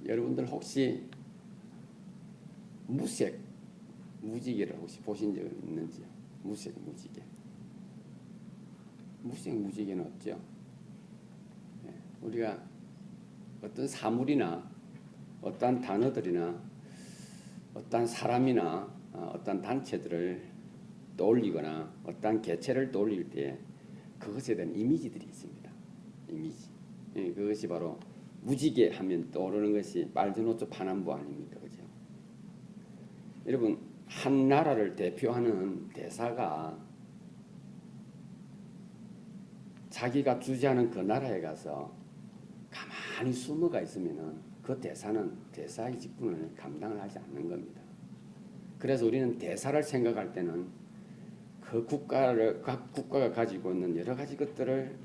여러분들 혹시 무지개를 혹시 보신 적 있는지요? 무지개. 무지개는 없죠. 우리가 어떤 사물이나 어떤 단어들이나 어떤 사람이나 어떤 단체들을 떠올리거나 어떤 개체를 떠올릴 때 그것에 대한 이미지들이 있습니다. 이미지. 그것이 바로 무지개 하면 떠오르는 것이 빨주노초 파남보 아닙니까? 그죠? 여러분, 한 나라를 대표하는 대사가 자기가 주재하는 그 나라에 가서 가만히 숨어가 있으면은 그 대사는 대사의 직분을 감당을 하지 않는 겁니다. 그래서 우리는 대사를 생각할 때는 그 각 국가가 가지고 있는 여러 가지 것들을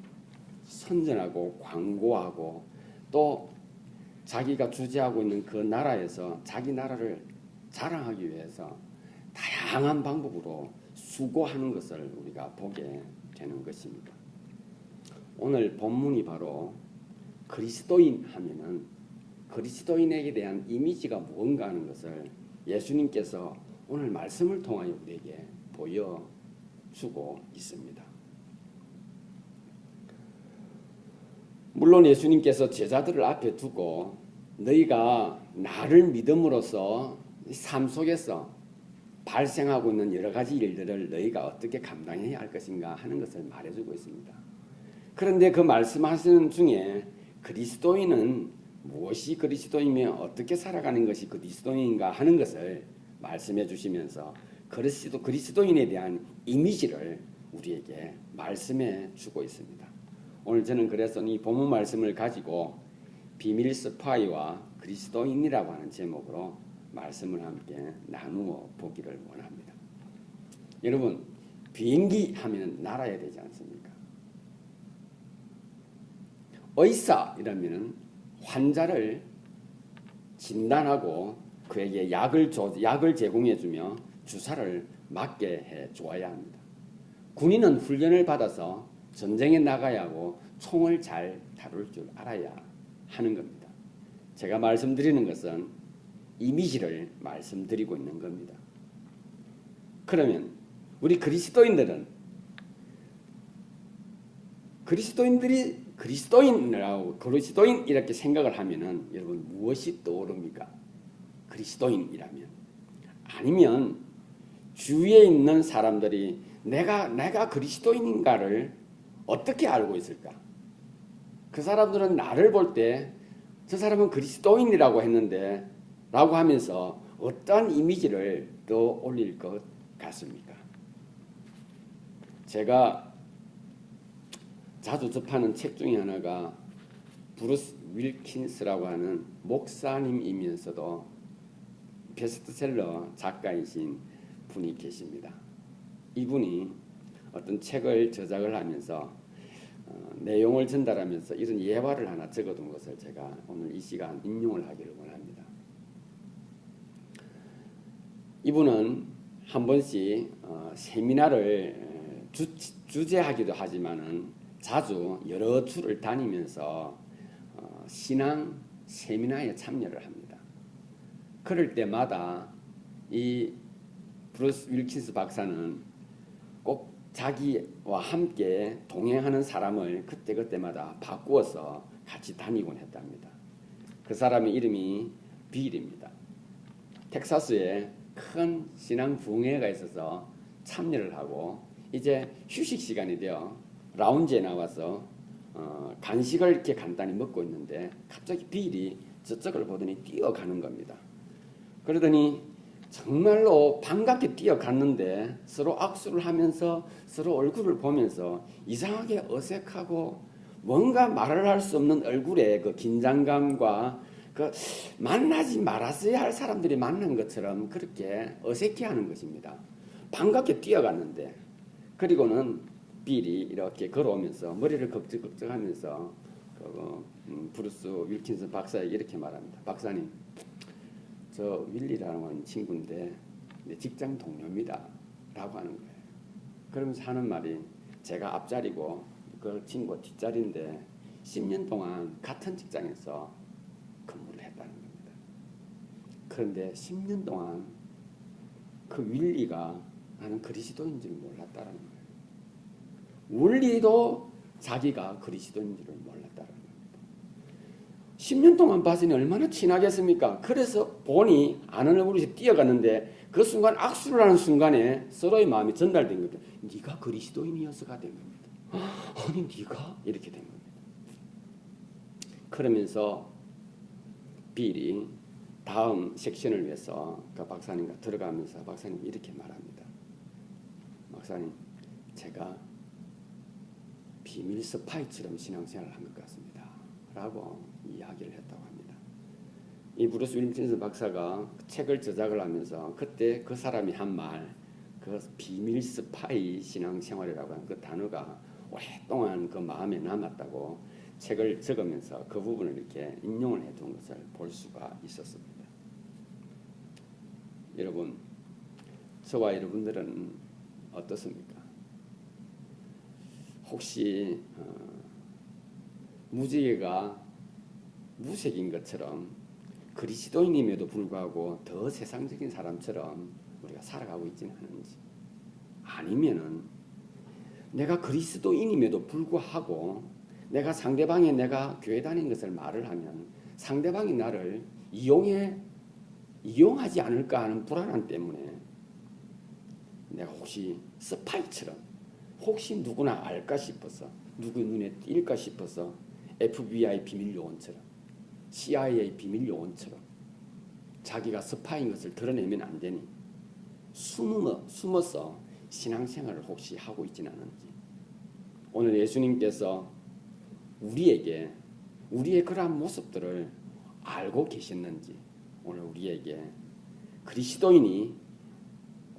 선전하고 광고하고 또 자기가 주재하고 있는 그 나라에서 자기 나라를 자랑하기 위해서 다양한 방법으로 수고하는 것을 우리가 보게 되는 것입니다. 오늘 본문이 바로 그리스도인 하면은 그리스도인에게 대한 이미지가 무언가 하는 것을 예수님께서 오늘 말씀을 통하여 우리에게 보여주고 있습니다. 물론 예수님께서 제자들을 앞에 두고 너희가 나를 믿음으로써 삶 속에서 발생하고 있는 여러 가지 일들을 너희가 어떻게 감당해야 할 것인가 하는 것을 말해주고 있습니다. 그런데 그 말씀하시는 중에 그리스도인은 무엇이 그리스도이며 어떻게 살아가는 것이 그리스도인인가 하는 것을 말씀해 주시면서 그리스도인에 대한 이미지를 우리에게 말씀해 주고 있습니다. 오늘 저는 그래서 이 본문 말씀을 가지고 비밀 스파이와 그리스도인이라고 하는 제목으로 말씀을 함께 나누어 보기를 원합니다. 여러분, 비행기 하면 날아야 되지 않습니까? 의사 이라면 환자를 진단하고 그에게 약을 제공해주며 주사를 맞게 해 주어야 합니다. 군인은 훈련을 받아서 전쟁에 나가야 하고 총을 잘 다룰 줄 알아야 하는 겁니다. 제가 말씀드리는 것은 이미지를 말씀드리고 있는 겁니다. 그러면 우리 그리스도인 이렇게 생각을 하면은 여러분 무엇이 떠오릅니까? 그리스도인이라면 아니면 주위에 있는 사람들이 내가 그리스도인인가를 어떻게 알고 있을까? 그 사람들은 나를 볼 때 저 사람은 그리스도인이라고 했는데 라고 하면서 어떠한 이미지를 떠올릴 것 같습니까? 제가 자주 접하는 책 중에 하나가 브루스 윌킨스라고 하는 목사님이면서도 베스트셀러 작가이신 분이 계십니다. 이분이 어떤 책을 저작을 하면서 내용을 전달하면서 이런 예화를 하나 적어둔 것을 제가 오늘 이 시간 인용을 하기를 원합니다. 이분은 한 번씩 세미나를 주재하기도 하지만은 자주 여러 주를 다니면서 신앙 세미나에 참여를 합니다. 그럴 때마다 이 브루스 윌킨스 박사는 꼭 자기와 함께 동행하는 사람을 그때마다 바꾸어서 같이 다니곤 했답니다. 그 사람의 이름이 빌입니다. 텍사스에 큰 신앙 부흥회가 있어서 참여를 하고 이제 휴식 시간이 되어 라운지에 나와서 간식을 이렇게 간단히 먹고 있는데 갑자기 빌이 저쪽을 보더니 뛰어가는 겁니다. 그러더니 정말로 반갑게 뛰어갔는데 서로 악수를 하면서 서로 얼굴을 보면서 이상하게 어색하고 뭔가 말을 할 수 없는 얼굴에 그 긴장감과 그 만나지 말았어야 할 사람들이 만난 것처럼 그렇게 어색해하는 것입니다. 반갑게 뛰어갔는데 그리고는 빌이 이렇게 걸어오면서 머리를 걱적걱적하면서 브루스 윌킨슨 박사에게 이렇게 말합니다. 박사님, 저 윌리라는 친구인데 내 직장 동료입니다 라고 하는 거예요. 그러면서 하는 말이 제가 앞자리고 그 친구가 뒷자리인데 10년 동안 같은 직장에서 근무를 했다는 겁니다. 그런데 10년 동안 그 윌리가 나는 그리스도인 줄 몰랐다는 거예요. 윌리도 자기가 그리스도인 줄을 몰랐다는 겁니다. 10년 동안 봤으니 얼마나 친하겠습니까? 그래서 본이 아는 얼굴이 뛰어갔는데 그 순간 악수를 하는 순간에 서로의 마음이 전달된 겁니다. 네가 그리스도인이어서가 된 겁니다. 아니 네가? 이렇게 된 겁니다. 그러면서 빌이 다음 섹션을 위해서 그 박사님과 들어가면서 박사님 이렇게 말합니다. 박사님, 제가 비밀 스파이처럼 신앙생활을 한 것 같습니다. 라고 이야기를 했다고 합니다. 이 브루스 윌리엄슨 박사가 책을 저작을 하면서 그때 그 사람이 한 말, 그 비밀 스파이 신앙생활이라고 하는 그 단어가 오랫동안 그 마음에 남았다고 책을 적으면서 그 부분을 이렇게 인용을 해둔 것을 볼 수가 있었습니다. 여러분, 저와 여러분들은 어떻습니까? 혹시 무지개가 무색인 것처럼 그리스도인임에도 불구하고 더 세상적인 사람처럼 우리가 살아가고 있지는 않은지, 아니면은 내가 그리스도인임에도 불구하고 내가 상대방이 내가 교회 다니는 것을 말을 하면 상대방이 나를 이용하지 않을까 하는 불안함 때문에 내가 혹시 스파이처럼 혹시 누구나 알까 싶어서 누구 눈에 띌까 싶어서 FBI 비밀 요원처럼 CIA 비밀 요원처럼 자기가 스파인 것을 드러내면 안 되니 숨어서 신앙생활을 혹시 하고 있지는 않은지, 오늘 예수님께서 우리에게 우리의 그러한 모습들을 알고 계셨는지, 오늘 우리에게 그리스도인이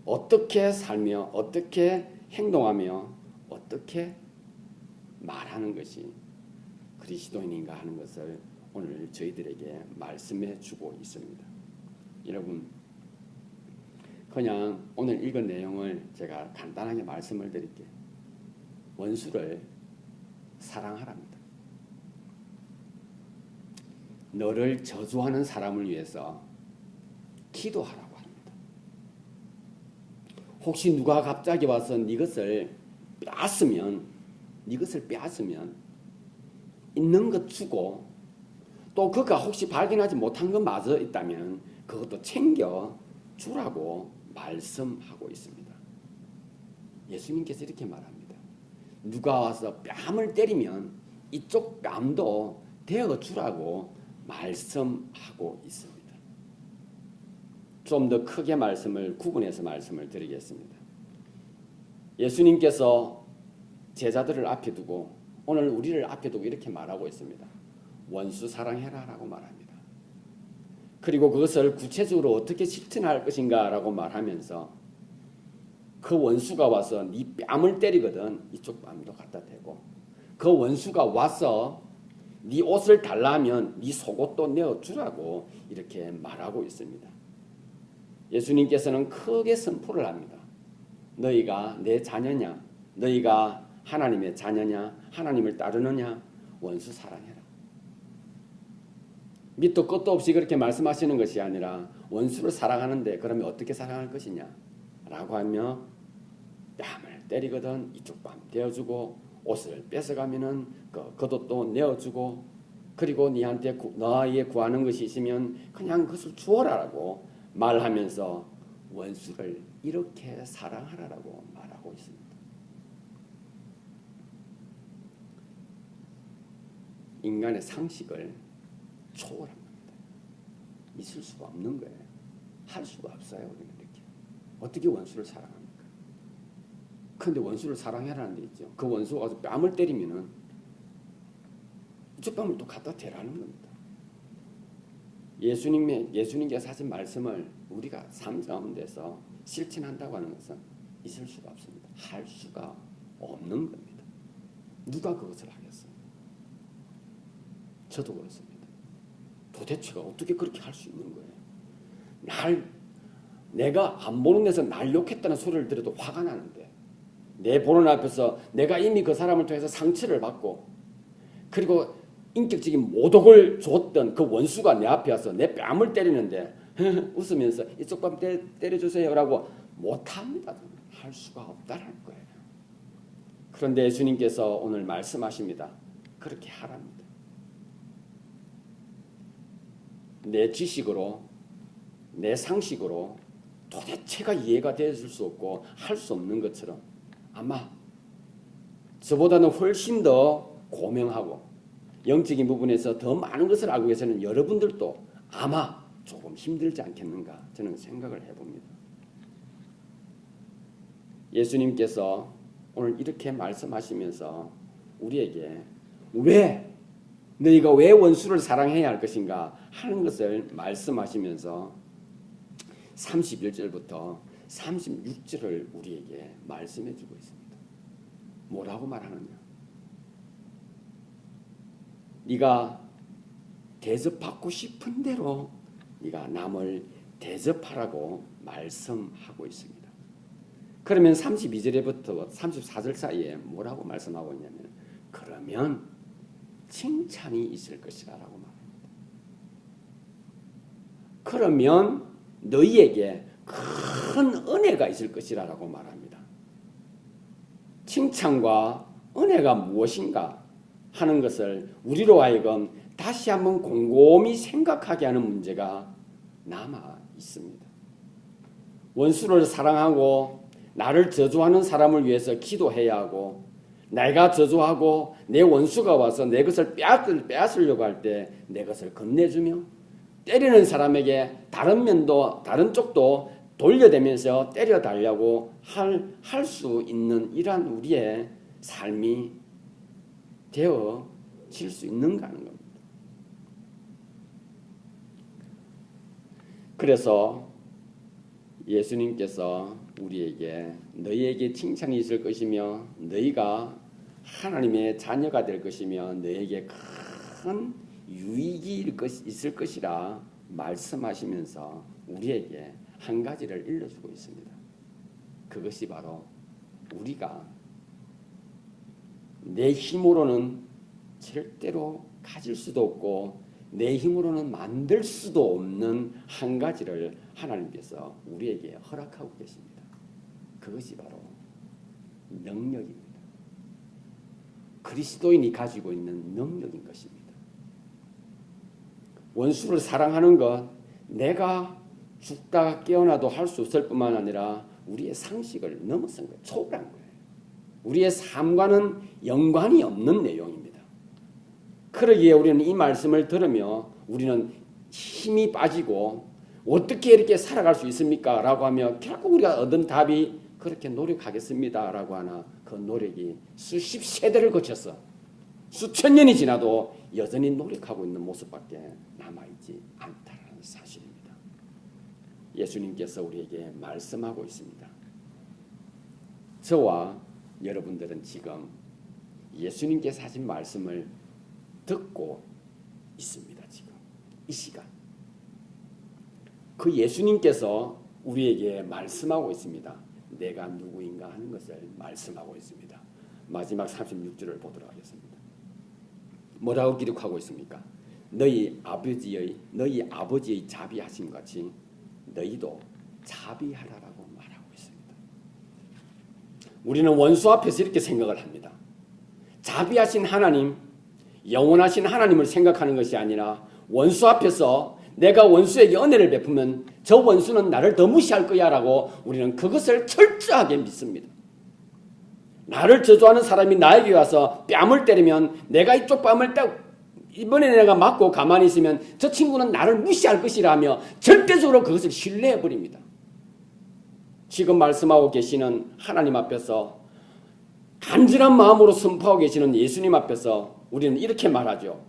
어떻게 살며 어떻게 행동하며 어떻게 말하는 것이 그리스도인인가 하는 것을 오늘 저희들에게 말씀해 주고 있습니다. 여러분, 그냥 오늘 읽은 내용을 제가 간단하게 말씀을 드릴게요. 원수를 사랑하랍니다. 너를 저주하는 사람을 위해서 기도하라고 합니다. 혹시 누가 갑자기 와서 네 것을 빼앗으면 있는 것 주고, 또 그가 혹시 발견하지 못한 것마저 있다면 그것도 챙겨 주라고 말씀하고 있습니다. 예수님께서 이렇게 말합니다. 누가 와서 뺨을 때리면 이쪽 뺨도 대어 주라고 말씀하고 있습니다. 좀 더 크게 말씀을 구분해서 말씀을 드리겠습니다. 예수님께서 제자들을 앞에 두고 오늘 우리를 앞에 두고 이렇게 말하고 있습니다. 원수 사랑해라 라고 말합니다. 그리고 그것을 구체적으로 어떻게 실천할 것인가 라고 말하면서 그 원수가 와서 네 뺨을 때리거든 이쪽 뺨도 갖다 대고, 그 원수가 와서 네 옷을 달라 하면 네 속옷도 내어주라고 이렇게 말하고 있습니다. 예수님께서는 크게 선포를 합니다. 너희가 내 자녀냐? 너희가 하나님의 자녀냐? 하나님을 따르느냐? 원수 사랑해라. 밑도 끝도 없이 그렇게 말씀하시는 것이 아니라 원수를 사랑하는데 그러면 어떻게 사랑할 것이냐? 라고 하며 뺨을 때리거든 이쪽 뺨 대어주고, 옷을 뺏어가면은 그 겉옷도 내어주고, 그리고 너희한테 구하는 것이 있으면 그냥 그것을 주어라라고 말하면서 원수를 이렇게 사랑하라라고 말하고 있습니다. 인간의 상식을 초월한 겁니다. 있을 수가 없는 거예요. 할 수가 없어요. 우리는 이렇게. 어떻게 원수를 사랑합니까? 그런데 원수를 사랑해라는 데 있죠. 그 원수가 와서 뺨을 때리면은 이쪽 뺨을 또 갖다 대라는 겁니다. 예수님께서 하신 말씀을 우리가 삶 가운데서 실천한다고 하는 것은 있을 수가 없습니다. 할 수가 없는 겁니다. 누가 그것을 하겠어요? 저도 그렇습니다. 도대체가 어떻게 그렇게 할 수 있는 거예요? 내가 안 보는 데서 날 욕했다는 소리를 들어도 화가 나는데, 내 보는 앞에서 내가 이미 그 사람을 통해서 상처를 받고, 그리고 인격적인 모독을 줬던 그 원수가 내 앞에 와서 내 뺨을 때리는데 웃으면서 이쪽 뺨 때려주세요라고 못합니다. 할 수가 없다는 거예요. 그런데 예수님께서 오늘 말씀하십니다. 그렇게 하랍니다. 내 지식으로 내 상식으로 도대체가 이해가 되어줄 수 없고 할 수 없는 것처럼 아마 저보다는 훨씬 더 고명하고 영적인 부분에서 더 많은 것을 알고 계시는 여러분들도 아마 조금 힘들지 않겠는가 저는 생각을 해봅니다. 예수님께서 오늘 이렇게 말씀하시면서 우리에게 너희가 왜 원수를 사랑해야 할 것인가 하는 것을 말씀하시면서 31절부터 36절을 우리에게 말씀해 주고 있습니다. 뭐라고 말하느냐? 네가 대접받고 싶은 대로 네가 남을 대접하라고 말씀하고 있습니다. 그러면 32절부터 34절 사이에 뭐라고 말씀하고 있냐면 그러면 칭찬이 있을 것이라고 말합니다. 그러면 너희에게 큰 은혜가 있을 것이라고 말합니다. 칭찬과 은혜가 무엇인가 하는 것을 우리로 하여금 다시 한번 곰곰이 생각하게 하는 문제가 남아 있습니다. 원수를 사랑하고 나를 저주하는 사람을 위해서 기도해야 하고 내가 저주하고 내 원수가 와서 내 것을 빼앗으려고 할 때 내 것을 건네주며 때리는 사람에게 다른 쪽도 돌려대면서 때려달라고 할 수 있는 이러한 우리의 삶이 되어질 수 있는가 하는 겁니다. 그래서 예수님께서 우리에게 너희에게 칭찬이 있을 것이며 너희가 하나님의 자녀가 될 것이며 너희에게 큰 유익이 있을 것이라 말씀하시면서 우리에게 한 가지를 일러주고 있습니다. 그것이 바로 우리가 내 힘으로는 절대로 가질 수도 없고 내 힘으로는 만들 수도 없는 한 가지를 하나님께서 우리에게 허락하고 계십니다. 그것이 바로 능력입니다. 그리스도인이 가지고 있는 능력인 것입니다. 원수를 사랑하는 것, 내가 죽다가 깨어나도 할 수 없을 뿐만 아니라 우리의 상식을 넘어선 거예요. 초월한 거예요. 우리의 삶과는 연관이 없는 내용입니다. 그러기에 우리는 이 말씀을 들으며 우리는 힘이 빠지고 어떻게 이렇게 살아갈 수 있습니까? 라고 하며 결국 우리가 얻은 답이 그렇게 노력하겠습니다. 라고 하나 그 노력이 수십 세대를 거쳐서 수천 년이 지나도 여전히 노력하고 있는 모습밖에 남아있지 않다는 사실입니다. 예수님께서 우리에게 말씀하고 있습니다. 저와 여러분들은 지금 예수님께서 하신 말씀을 듣고 있습니다. 지금 이 시간 그 예수님께서 우리에게 말씀하고 있습니다. 내가 누구인가 하는 것을 말씀하고 있습니다. 마지막 36절을 보도록 하겠습니다. 뭐라고 기록하고 있습니까? 너희 아버지의 자비하심 같이 너희도 자비하라라고 말하고 있습니다. 우리는 원수 앞에서 이렇게 생각을 합니다. 자비하신 하나님, 영원하신 하나님을 생각하는 것이 아니라 원수 앞에서 내가 원수에게 은혜를 베푸면 저 원수는 나를 더 무시할 거야 라고 우리는 그것을 철저하게 믿습니다. 나를 저주하는 사람이 나에게 와서 뺨을 때리면 내가 이쪽 뺨을 이번에 내가 맞고 가만히 있으면 저 친구는 나를 무시할 것이라며 절대적으로 그것을 신뢰해버립니다. 지금 말씀하고 계시는 하나님 앞에서 간절한 마음으로 선포하고 계시는 예수님 앞에서 우리는 이렇게 말하죠.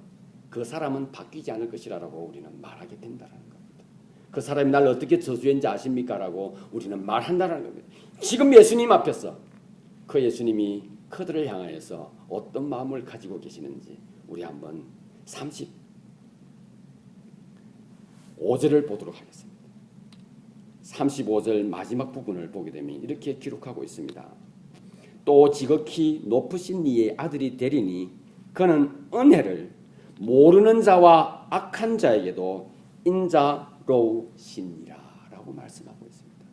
그 사람은 바뀌지 않을 것이라고 우리는 말하게 된다는 겁니다. 그 사람이 나를 어떻게 저주했는지 아십니까? 라고 우리는 말한다는 겁니다. 지금 예수님 앞에서 그 예수님이 그들을 향하여서 어떤 마음을 가지고 계시는지 우리 한번 35절을 보도록 하겠습니다. 35절 마지막 부분을 보게 되면 이렇게 기록하고 있습니다. 또 지극히 높으신 이의 아들이 되리니 그는 은혜를 모르는 자와 악한 자에게도 인자 인자로우시니라라고 말씀하고 있습니다.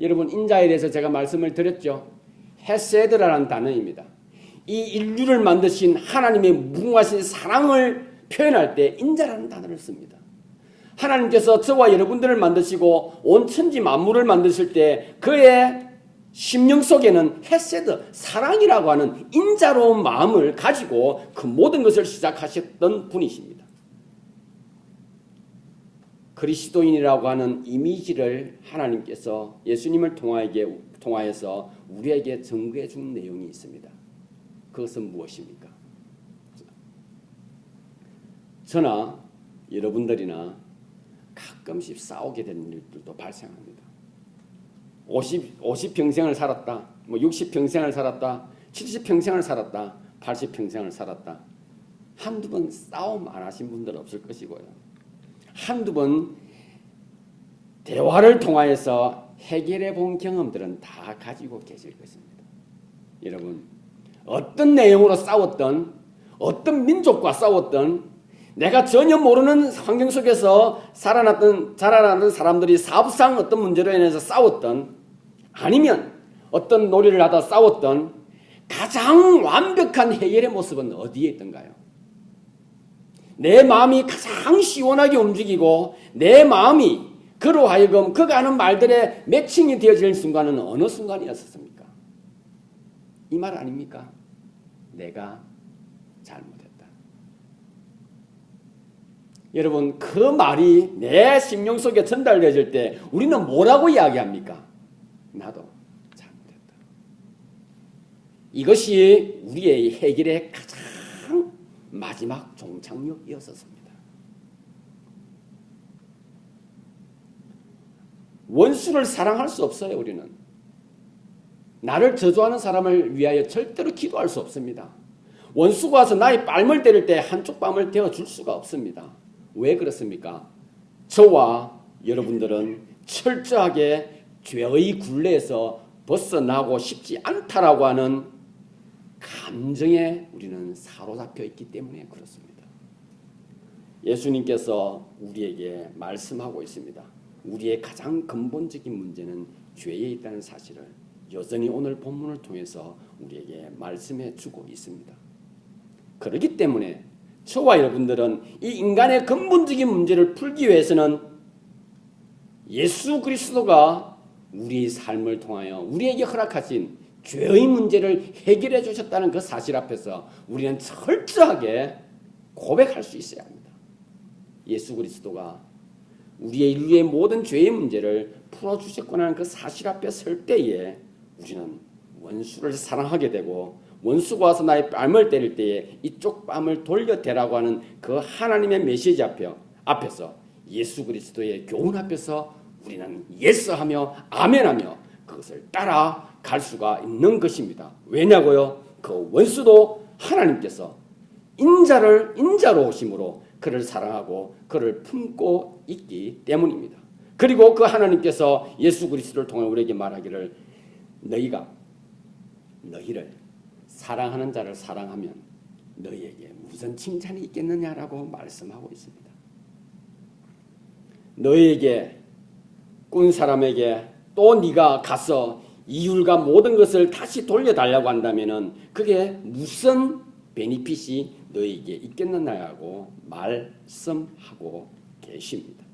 여러분, 인자에 대해서 제가 말씀을 드렸죠. 헤세드라는 단어입니다. 이 인류를 만드신 하나님의 무궁하신 사랑을 표현할 때 인자라는 단어를 씁니다. 하나님께서 저와 여러분들을 만드시고 온 천지 만물을 만드실 때 그의 심령 속에는 헤세드, 사랑이라고 하는 인자로운 마음을 가지고 그 모든 것을 시작하셨던 분이십니다. 그리스도인이라고 하는 이미지를 하나님께서 예수님을 통하여서 우리에게 증거해 준 내용이 있습니다. 그것은 무엇입니까? 저나 여러분들이나 가끔씩 싸우게 되는 일들도 발생합니다. 50평생을 살았다, 60평생을 살았다, 70평생을 살았다, 80평생을 살았다. 한두 번 싸움 안 하신 분들 없을 것이고요. 한두 번 대화를 통하여서 해결해 본 경험들은 다 가지고 계실 것입니다. 여러분, 어떤 내용으로 싸웠던, 어떤 민족과 싸웠던, 내가 전혀 모르는 환경 속에서 자라나던 사람들이 사업상 어떤 문제로 인해서 싸웠던, 아니면 어떤 놀이를 하다 싸웠던, 가장 완벽한 해결의 모습은 어디에 있던가요? 내 마음이 가장 시원하게 움직이고 내 마음이 그로 하여금 그가 하는 말들에 매칭이 되어지는 순간은 어느 순간이었습니까? 이 말 아닙니까? 내가 잘못했다. 여러분, 그 말이 내 심령 속에 전달되어질 때 우리는 뭐라고 이야기합니까? 나도 잘못했다. 이것이 우리의 해결의 가장 마지막 종착역이었습니다. 원수를 사랑할 수 없어요. 우리는 나를 저주하는 사람을 위하여 절대로 기도할 수 없습니다. 원수가 와서 나의 뺨을 때릴 때 한쪽 뺨을 대어줄 수가 없습니다. 왜 그렇습니까? 저와 여러분들은 철저하게 죄의 굴레에서 벗어나고 싶지 않다라고 하는 감정에 우리는 사로잡혀 있기 때문에 그렇습니다. 예수님께서 우리에게 말씀하고 있습니다. 우리의 가장 근본적인 문제는 죄에 있다는 사실을 여전히 오늘 본문을 통해서 우리에게 말씀해 주고 있습니다. 그렇기 때문에 저와 여러분들은 이 인간의 근본적인 문제를 풀기 위해서는 예수 그리스도가 우리 삶을 통하여 우리에게 허락하신 죄의 문제를 해결해 주셨다는 그 사실 앞에서 우리는 철저하게 고백할 수 있어야 합니다. 예수 그리스도가 우리의 인류의 모든 죄의 문제를 풀어주셨구나 하는 그 사실 앞에 설 때에 우리는 원수를 사랑하게 되고, 원수가 와서 나의 뺨을 때릴 때에 이쪽 뺨을 돌려대라고 하는 그 하나님의 메시지 앞에서 예수 그리스도의 교훈 앞에서 우리는 예스하며 아멘하며 그것을 따라갈 수가 있는 것입니다. 왜냐고요? 그 원수도 하나님께서 인자로 오심으로 그를 사랑하고 그를 품고 있기 때문입니다. 그리고 그 하나님께서 예수 그리스도를 통해 우리에게 말하기를 너희가 너희를 사랑하는 자를 사랑하면 너희에게 무슨 칭찬이 있겠느냐라고 말씀하고 있습니다. 너희에게 꾼 사람에게 또 네가 가서 이율과 모든 것을 다시 돌려달라고 한다면은 그게 무슨 베니핏이 너희에게 있겠느냐고 말씀하고 계십니다.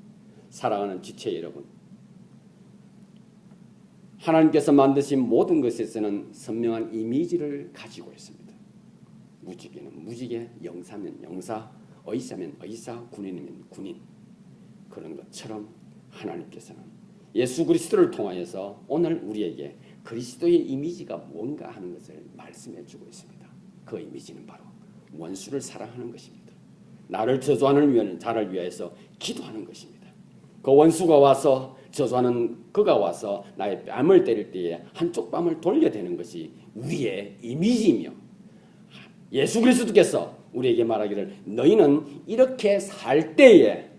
사랑하는 지체 여러분, 하나님께서 만드신 모든 것에서는 선명한 이미지를 가지고 있습니다. 무지개는 무지개, 영사면 영사, 의사면 의사, 군인이면 군인. 그런 것처럼 하나님께서는 예수 그리스도를 통하여서 오늘 우리에게 그리스도의 이미지가 뭔가 하는 것을 말씀해 주고 있습니다. 그 이미지는 바로 원수를 사랑하는 것입니다. 나를 저주하는 자를 위해서 기도하는 것입니다. 그 원수가 와서 저주하는 그가 와서 나의 뺨을 때릴 때에 한쪽 뺨을 돌려대는 것이 우리의 이미지이며, 예수 그리스도께서 우리에게 말하기를 너희는 이렇게 살 때에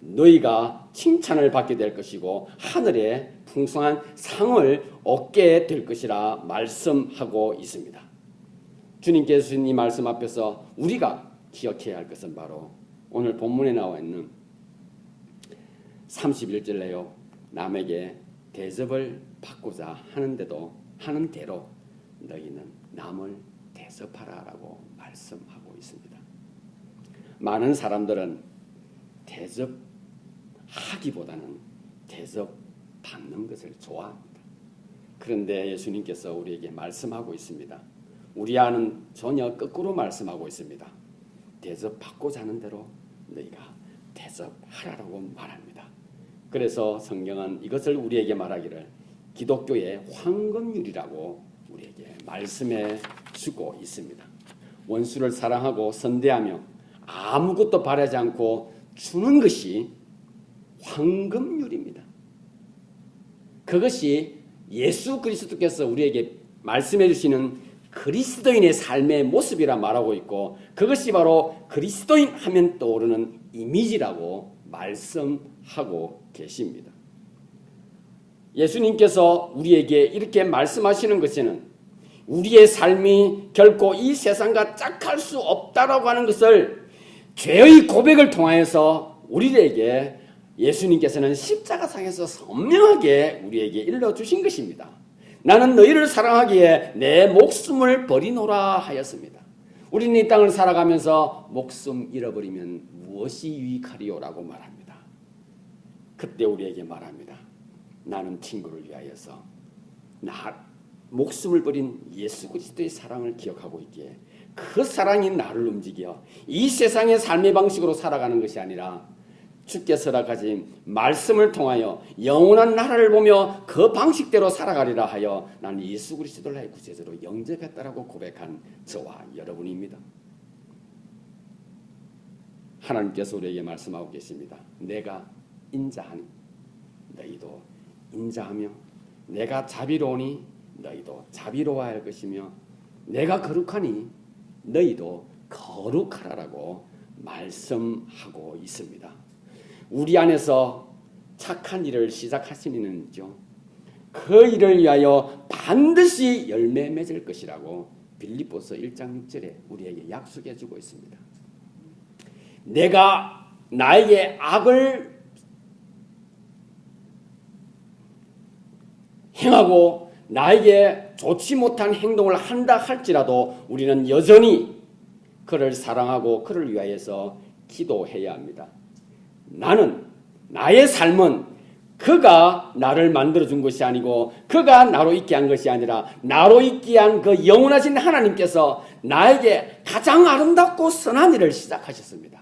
너희가 칭찬을 받게 될 것이고 하늘에 풍성한 상을 얻게 될 것이라 말씀하고 있습니다. 주님께서 이 말씀 앞에서 우리가 기억해야 할 것은 바로 오늘 본문에 나와 있는 31절에요. 남에게 대접을 받고자 하는 대로 너희는 남을 대접하라라고 말씀하고 있습니다. 많은 사람들은 대접하기보다는 대접받는 것을 좋아합니다. 그런데 예수님께서 우리에게 말씀하고 있습니다. 우리와는 전혀 거꾸로 말씀하고 있습니다. 대접받고자 하는 대로 너희가 대접하라고 말합니다. 그래서 성경은 이것을 우리에게 말하기를 기독교의 황금률이라고 우리에게 말씀해 주고 있습니다. 원수를 사랑하고 선대하며 아무것도 바라지 않고 주는 것이 황금률입니다. 그것이 예수 그리스도께서 우리에게 말씀해 주시는 그리스도인의 삶의 모습이라 말하고 있고, 그것이 바로 그리스도인 하면 떠오르는 이미지라고 말씀하고 계십니다. 예수님께서 우리에게 이렇게 말씀하시는 것은 우리의 삶이 결코 이 세상과 짝할 수 없다라고 하는 것을 죄의 고백을 통하여서 우리에게 예수님께서는 십자가상에서 선명하게 우리에게 일러주신 것입니다. 나는 너희를 사랑하기에 내 목숨을 버리노라 하였습니다. 우리는 이 땅을 살아가면서 목숨 잃어버리면 무엇이 유익하리요라고 말합니다. 그때 우리에게 말합니다. 나는 친구를 위하여서 목숨을 버린 예수 그리스도의 사랑을 기억하고 있기에 그 사랑이 나를 움직여 이 세상의 삶의 방식으로 살아가는 것이 아니라 주께서 허락하신 말씀을 통하여 영원한 나라를 보며 그 방식대로 살아가리라 하여 나는 예수 그리스도를 나의 구세주로 영접했다라고 고백한 저와 여러분입니다. 하나님께서 우리에게 말씀하고 계십니다. 내가 인자하니 너희도 인자하며 내가 자비로우니 너희도 자비로워야 할 것이며 내가 거룩하니 너희도 거룩하라라고 말씀하고 있습니다. 우리 안에서 착한 일을 시작하신 이는요, 그 일을 위하여 반드시 열매 맺을 것이라고 빌립보서 1장 6절에 우리에게 약속해 주고 있습니다. 내가 나에게 악을 행하고 나에게 좋지 못한 행동을 한다 할지라도 우리는 여전히 그를 사랑하고 그를 위하여서 기도해야 합니다. 나의 삶은 그가 나를 만들어준 것이 아니고 그가 나로 있게 한 것이 아니라 나로 있게 한 그 영원하신 하나님께서 나에게 가장 아름답고 선한 일을 시작하셨습니다.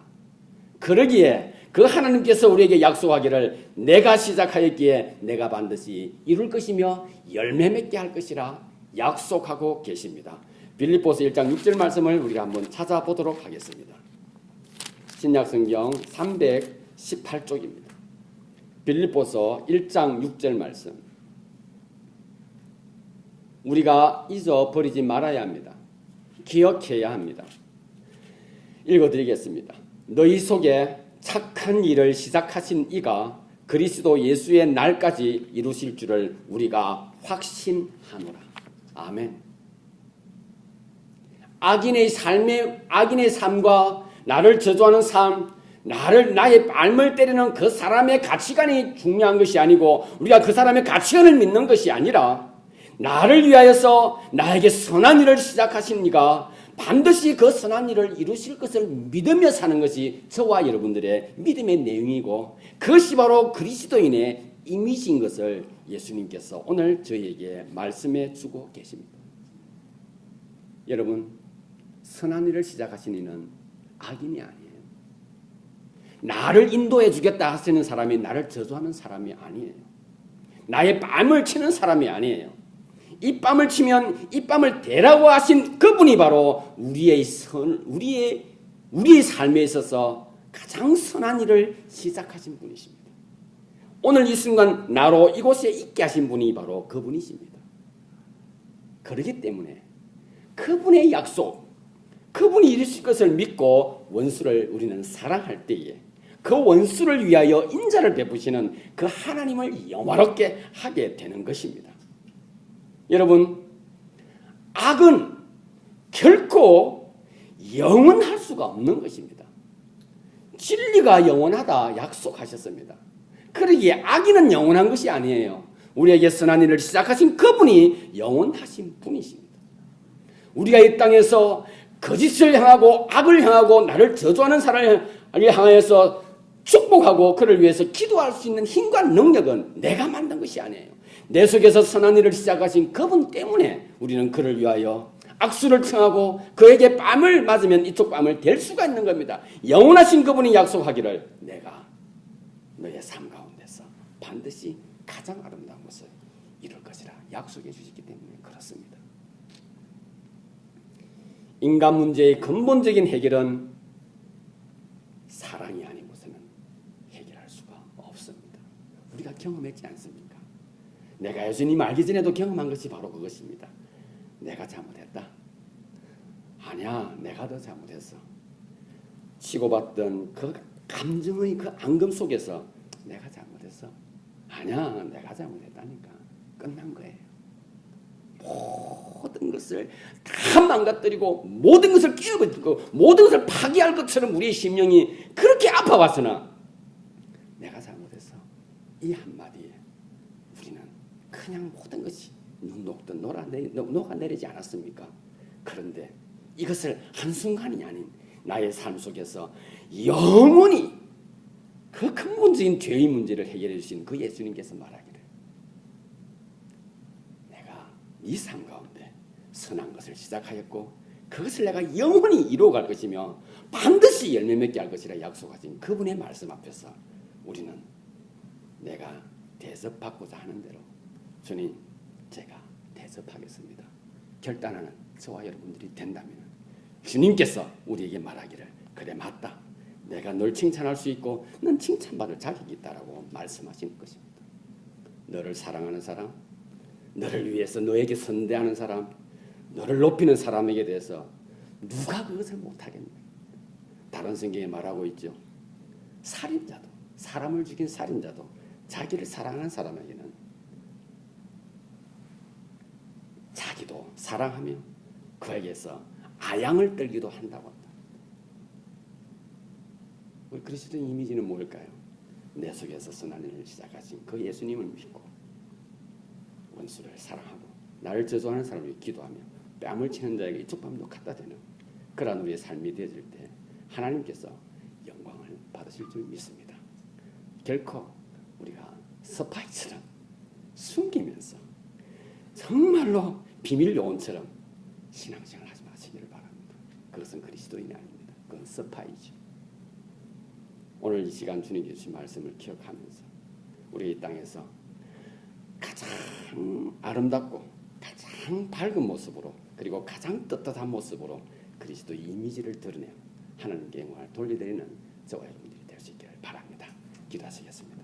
그러기에 그 하나님께서 우리에게 약속하기를 내가 시작하였기에 내가 반드시 이룰 것이며 열매 맺게 할 것이라 약속하고 계십니다. 빌립보서 1장 6절 말씀을 우리가 한번 찾아보도록 하겠습니다. 신약성경 318쪽입니다. 빌립보서 1장 6절 말씀. 우리가 잊어버리지 말아야 합니다. 기억해야 합니다. 읽어드리겠습니다. 너희 속에 착한 일을 시작하신 이가 그리스도 예수의 날까지 이루실 줄을 우리가 확신하노라. 아멘. 악인의 삶과 나를 저주하는 삶, 나의 뺨을 때리는 그 사람의 가치관이 중요한 것이 아니고 우리가 그 사람의 가치관을 믿는 것이 아니라 나를 위하여서 나에게 선한 일을 시작하신 이가 반드시 그 선한 일을 이루실 것을 믿으며 사는 것이 저와 여러분들의 믿음의 내용이고 그것이 바로 그리스도인의 이미지인 것을 예수님께서 오늘 저희에게 말씀해 주고 계십니다. 여러분, 선한 일을 시작하신 이는 악인이 아니에요. 나를 인도해 주겠다 하시는 사람이 나를 저주하는 사람이 아니에요. 나의 뺨을 치는 사람이 아니에요. 이 뺨을 치면 이 뺨을 대라고 하신 그분이 바로 우리의 삶에 있어서 가장 선한 일을 시작하신 분이십니다. 오늘 이 순간 나로 이곳에 있게 하신 분이 바로 그분이십니다. 그렇기 때문에 그분의 약속, 그분이 이루실 것을 믿고 원수를 우리는 사랑할 때에 그 원수를 위하여 인자를 베푸시는 그 하나님을 영화롭게 하게 되는 것입니다. 여러분, 악은 결코 영원할 수가 없는 것입니다. 진리가 영원하다 약속하셨습니다. 그러기에 악인은 영원한 것이 아니에요. 우리에게 선한 일을 시작하신 그분이 영원하신 분이십니다. 우리가 이 땅에서 거짓을 향하고 악을 향하고 나를 저주하는 사람을 향하여서 축복하고 그를 위해서 기도할 수 있는 힘과 능력은 내가 만든 것이 아니에요. 내 속에서 선한 일을 시작하신 그분 때문에 우리는 그를 위하여 악수를 청하고 그에게 뺨을 맞으면 이쪽 뺨을 댈 수가 있는 겁니다. 영원하신 그분이 약속하기를 내가 너의 삶 가운데서 반드시 가장 아름다운 것을 이룰 것이라 약속해 주시기 때문에 그렇습니다. 인간 문제의 근본적인 해결은 사랑이 아니고서는 해결할 수가 없습니다. 우리가 경험했지 않습니까? 내가 예수님 알기 전에도 경험한 것이 바로 그것입니다. 내가 잘못했다. 아니야, 내가 더 잘못했어. 치고받던 그 감정의 그 앙금 속에서 내가 잘못했어. 아니야, 내가 잘못했다니까. 끝난 거예요. 모든 것을 다 망가뜨리고 모든 것을 깨어버리고 모든 것을 파괴할 것처럼 우리의 심령이 그렇게 아파왔으나 내가 잘못했어. 이 한마디에 우리는 그냥 모든 것이 눈 녹듯 녹아내리지 않았습니까? 그런데 이것을 한순간이 아닌 나의 삶 속에서 영원히 그 근본적인 죄의 문제를 해결해 주신 그 예수님께서 말하기를 내가 이 삶 가운데 선한 것을 시작하였고 그것을 내가 영원히 이루어갈 것이며 반드시 열매 맺게 할 것이라 약속하신 그분의 말씀 앞에서 우리는 내가 대접받고자 하는 대로 주님 제가 대접하겠습니다. 결단하는 저와 여러분들이 된다면 주님께서 우리에게 말하기를 그래 맞다. 내가 널 칭찬할 수 있고 넌 칭찬받을 자격이 있다라고 말씀하시는 것입니다. 너를 사랑하는 사람, 너를 위해서 너에게 선대하는 사람, 너를 높이는 사람에게 대해서 누가 그것을 못하겠느냐. 다른 성경에 말하고 있죠. 살인자도, 사람을 죽인 살인자도 자기를 사랑하는 사람에게는 자기도 사랑하며 그에게서 아양을 떨기도 한다고 합니다. 우리 그리스도인 이미지는 뭘까요? 내 속에서 선한 일을 시작하신 그 예수님을 믿고 원수를 사랑하고 나를 저주하는 사람을 위해 기도하며 뺨을 치는 자에게 이쪽 뺨도 갖다 대는 그러한 우리의 삶이 되어질 때 하나님께서 영광을 받으실 줄 믿습니다. 결코 우리가 스파이처럼 숨기면서 정말로 비밀 요원처럼 신앙생활 하지 마시기를 바랍니다. 그것은 그리스도인이 아닙니다. 그건 스파이죠. 오늘 이 시간 주님 주신 말씀을 기억하면서 우리 이 땅에서 가장 아름답고 가장 밝은 모습으로 그리고 가장 떳떳한 모습으로 그리스도의 이미지를 드러내어 하나님께 영광을 돌려드리는 저와 여러분들이 될 수 있기를 바랍니다. 기도하시겠습니다.